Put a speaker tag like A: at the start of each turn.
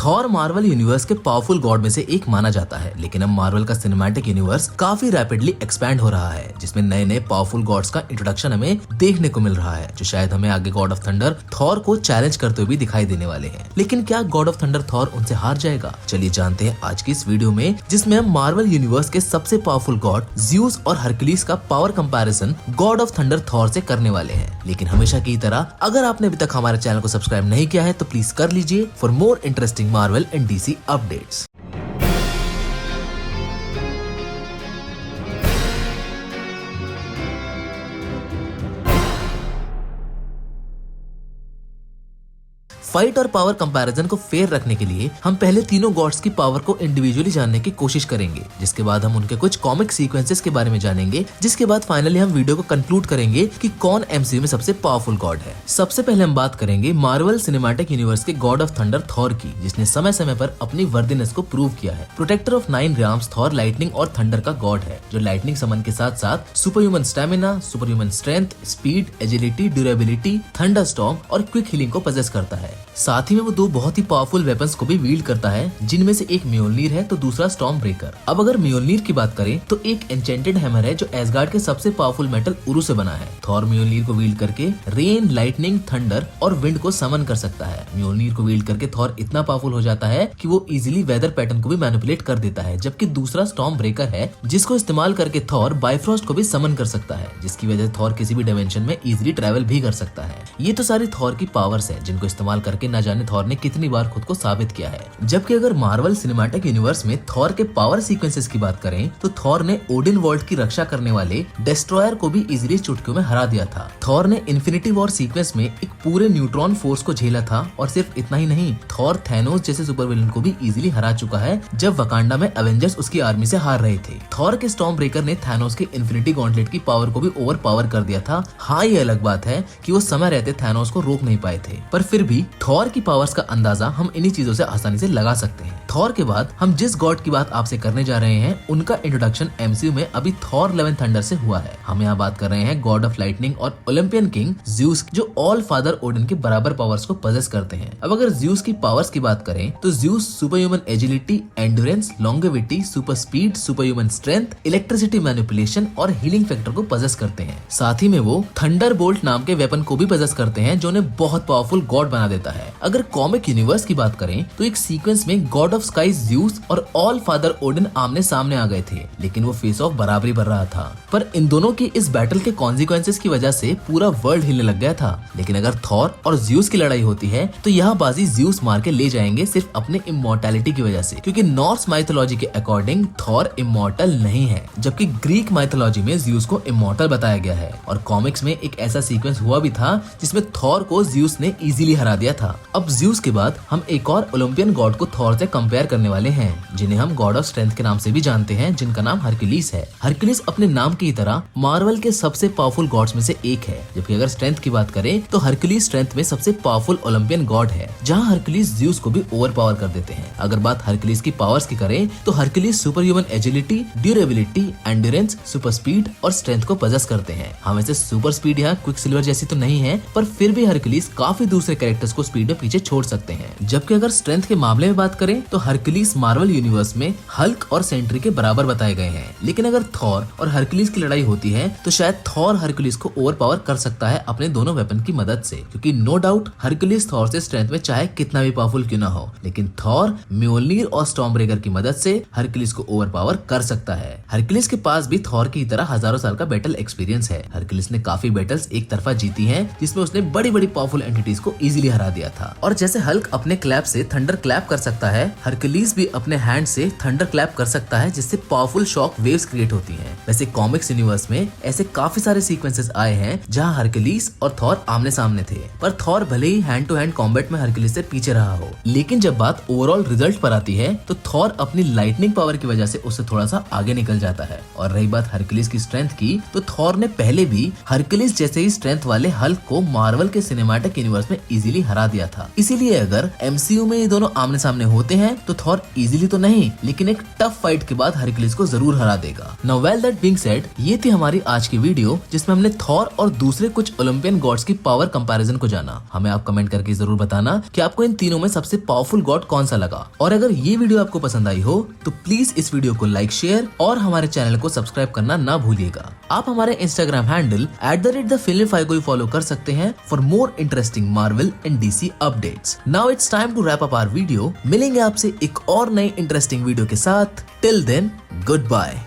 A: Thor Marvel universe के powerful God में से एक माना जाता है, लेकिन अब मार्वल का सिनेमैटिक यूनिवर्स काफी रैपिडली एक्सपैंड हो रहा है, जिसमें नए नए पावरफुल गॉड्स का इंट्रोडक्शन हमें देखने को मिल रहा है, जो शायद हमें आगे गॉड ऑफ थंडर थॉर को चैलेंज करते हुए भी दिखाई देने वाले हैं। लेकिन क्या गॉड ऑफ थंडर थॉर उनसे हार जाएगा? चलिए जानते हैं आज की इस वीडियो में, जिसमें हम मार्वल यूनिवर्स के सबसे पावरफुल गॉड ज़्यूस और हरक्यूलिस का power comparison God of thunder Thor से करने वाले हैं। लेकिन हमेशा की तरह अगर आपने अभी तक हमारे चैनल को सब्सक्राइब नहीं किया है तो प्लीज कर लीजिए for more interesting Marvel and DC updates. Fight और पावर कंपैरिजन को फेयर रखने के लिए हम पहले तीनों गॉड्स की पावर को इंडिविजुअली जानने की कोशिश करेंगे, जिसके बाद हम उनके कुछ कॉमिक सीक्वेंसेस के बारे में जानेंगे, जिसके बाद फाइनली हम वीडियो को कंक्लूड करेंगे कि कौन एमसीयू में सबसे पावरफुल गॉड है। सबसे पहले हम बात करेंगे मार्वल सिनेमैटिक यूनिवर्स के गॉड ऑफ थंडर थॉर की, जिसने समय समय पर अपनी वर्दीनेस को प्रूव किया है। Protector of 9 realms Thor lightning और थंडर का गॉड है, जो लाइटनिंग समन के साथ साथ super human stamina, super human strength, speed, agility, durability, thunder storm और क्विक हीलिंग को पजेस करता है। साथ ही में वो दो बहुत ही पावरफुल वेपन्स को भी वील्ड करता है, जिनमें से एक म्योल्निर है तो दूसरा स्टॉर्म ब्रेकर। अब अगर म्योल्निर की बात करें तो एक एन्चेंटेड हैमर है जो एसगार्ड के सबसे पावरफुल मेटल उरु से बना है। थॉर म्योल्निर को वील्ड करके रेन, लाइटनिंग, थंडर और विंड को समन कर सकता है। म्योल्निर को वील्ड करके थॉर इतना पावरफुल हो जाता है कि वो इजीली वेदर पैटर्न को भी मैनिपुलेट कर देता है, जबकि दूसरा स्टॉर्म ब्रेकर है जिसको इस्तेमाल करके थॉर बाइफ्रॉस्ट को भी समन कर सकता है, जिसकी वजह से थॉर किसी भी डायमेंशन में इजीली ट्रैवल भी कर सकता है। ये तो सारी थॉर की पावर्स है, जिनको इस्तेमाल करके न जाने थॉर ने कितनी बार खुद को साबित किया है। जबकि अगर मार्वल सिनेमैटिक यूनिवर्स में थॉर के पावर सीक्वेंसेस की बात करें तो थॉर ने ओडिन वर्ल्ड की रक्षा करने वाले डेस्ट्रॉयर को भी इजीली चुटकियों में हरा दिया था। थॉर ने इन्फिनिटी वॉर सीक्वेंस में एक पूरे न्यूट्रॉन फोर्स को झेला था, और सिर्फ इतना ही नहीं, थॉर थैनोस जैसे सुपर विलन को भी इजीली हरा चुका है जब वकांडा में एवेंजर्स उसकी आर्मी से हार रहे थे। थॉर के स्टॉर्म ब्रेकर ने थैनोस के इन्फिनिटी गॉन्टलेट की पावर को भी ओवर पावर कर दिया था। हाँ, ये अलग बात है कि वो समय रहते थैनोस को रोक नहीं पाए थे, पर फिर भी थॉर की पावर्स का अंदाजा हम इन्हीं चीजों से आसानी से लगा सकते हैं। थॉर के बाद हम जिस गॉड की बात आपसे करने जा रहे हैं, उनका इंट्रोडक्शन एमसीयू में अभी थॉर लव एंड थंडर से हुआ है। हम यहाँ बात कर रहे हैं गॉड ऑफ लाइटनिंग और ओलंपियन किंग ज़्यूस, जो ऑल फादर ओडिन के बराबर पावर्स को पजेस करते हैं। अब अगर ज़्यूस की पावर्स की बात करें तो Zeus super human agility, endurance, longevity, super speed, super human strength, electricity manipulation और हीलिंग फैक्टर को पजेस करते हैं। साथ ही में वो थंडर बोल्ट नाम के वेपन को भी पजेस करते हैं, जो उन्हें बहुत पावरफुल गॉड बना देता है। अगर कॉमिक यूनिवर्स की बात करें तो एक सीक्वेंस में गॉड ऑफ स्काई ज़्यूस और ऑल फादर ओडिन आमने सामने आ गए थे, लेकिन वो फेस ऑफ बराबरी बढ़ रहा था। पर इन दोनों की इस बैटल के कॉन्सिक्वेंसेस की वजह से पूरा वर्ल्ड हिलने लग गया था। लेकिन अगर थॉर और ज़्यूस की लड़ाई होती है तो यह बाजी ज़्यूस मार के ले जाएंगे, सिर्फ अपने इमॉर्टैलिटी की वजह से, क्योंकि नॉर्स माइथोलॉजी के अकॉर्डिंग थॉर इमॉर्टल नहीं है, जबकि ग्रीक माइथोलॉजी में ज़्यूस को इमॉर्टल बताया गया है। और कॉमिक्स में एक ऐसा सीक्वेंस हुआ भी था जिसमें थॉर को ज़्यूस ने इजीली हरा दिया था। अब ज़्यूस के बाद हम एक और ओलंपियन गॉड को थॉर से कंपेयर करने वाले हैं, जिन्हें हम गॉड ऑफ स्ट्रेंथ के नाम से भी जानते हैं, जिनका नाम हरक्यूलिस है। हरक्यूलिस अपने नाम की तरह मार्वल के सबसे पावरफुल गॉड्स में से एक है, जबकि अगर स्ट्रेंथ की बात करें तो हरक्यूलिस स्ट्रेंथ में सबसे पावरफुल ओलंपियन गॉड है, जहां हरक्यूलिस ज़्यूस को भी ओवर पावर कर देते हैं। अगर बात हरक्यूलिस की पावर्स की करें तो Hercules super human agility, durability, endurance, super speed और स्ट्रेंथ को पजेस करते हैं। हम ऐसे सुपर स्पीड या क्विक सिल्वर जैसी तो नहीं है, पर फिर भी हरक्यूलिस काफी दूसरे कैरेक्टर्स को स्पीड में पीछे छोड़ सकते हैं। जबकि अगर स्ट्रेंथ के मामले में बात करें तो हरक्यूलिस मार्वल यूनिवर्स में हल्क और सेंट्री के बराबर बताए गए हैं। लेकिन अगर थॉर और हरक्यूलिस की लड़ाई होती है तो शायद थॉर हरक्यूलिस को ओवर पावर कर सकता है अपने दोनों वेपन की मदद से, क्योंकि नो डाउट हरक्यूलिस थॉर से स्ट्रेंथ में चाहे कितना भी पावरफुल क्यों ना हो, लेकिन थॉर म्योल्निर और स्टॉर्म ब्रेकर की मदद से हरक्यूलिस को ओवर पावर कर सकता है। हरक्यूलिस के पास भी थॉर की तरह हजारों साल का बैटल एक्सपीरियंस है। हरक्यूलिस ने काफी बैटल्स एक तरफा जीती हैं, जिसमें उसने बड़ी बड़ी पावरफुल एंटिटीज को इजीली हरा दिया था। और जैसे हल्क अपने क्लैप से थंडर क्लैप कर सकता है, हरक्यूलिस भी अपने हैंड से थंडर क्लैप कर सकता है, जिससे पावरफुल शॉक वेव्स क्रिएट होती हैं। वैसे कॉमिक्स यूनिवर्स में ऐसे काफी सारे सीक्वेंसेस आए हैं जहां हरक्यूलिस और थॉर आमने सामने थे, पर थॉर भले ही हैंड टू हैंड कॉम्बैट में हरक्यूलिस से पीछे रहा हो। लेकिन जब बात ओवरऑल रिजल्ट पर आती है तो थॉर अपनी लाइटनिंग पावर की वजह से उससे थोड़ा सा आगे निकल जाता है। और रही बात हरक्यूलिस की स्ट्रेंथ की, तो थॉर ने पहले भी हरक्यूलिस जैसे ही स्ट्रेंथ वाले हल्क को मार्वल के सिनेमैटिक यूनिवर्स में इजीली हरा दिया किया था। इसीलिए अगर MCU में ये दोनों आमने सामने होते हैं तो थॉर इजीली तो नहीं लेकिन एक टफ फाइट के बाद हरक्यूलिस को जरूर हरा देगा। Now well that being said, ये थी हमारी आज की वीडियो जिसमें हमने थॉर और दूसरे कुछ ओलंपियन गॉड्स की पावर कंपैरिजन को जाना। हमें आप कमेंट करके जरूर बताना कि आपको इन तीनों में सबसे पावरफुल गॉड कौन सा लगा। और अगर ये वीडियो आपको पसंद आई हो तो प्लीज इस वीडियो को लाइक, शेयर और हमारे चैनल को सब्सक्राइब करना ना भूलिएगा। आप हमारे इंस्टाग्राम हैंडल @thefilmify को फॉलो कर सकते हैं for more interesting Marvel and DC updates. Now it's time to wrap up our video. मिलेंगे आपसे एक और नई इंटरेस्टिंग वीडियो के साथ। Till then, good bye.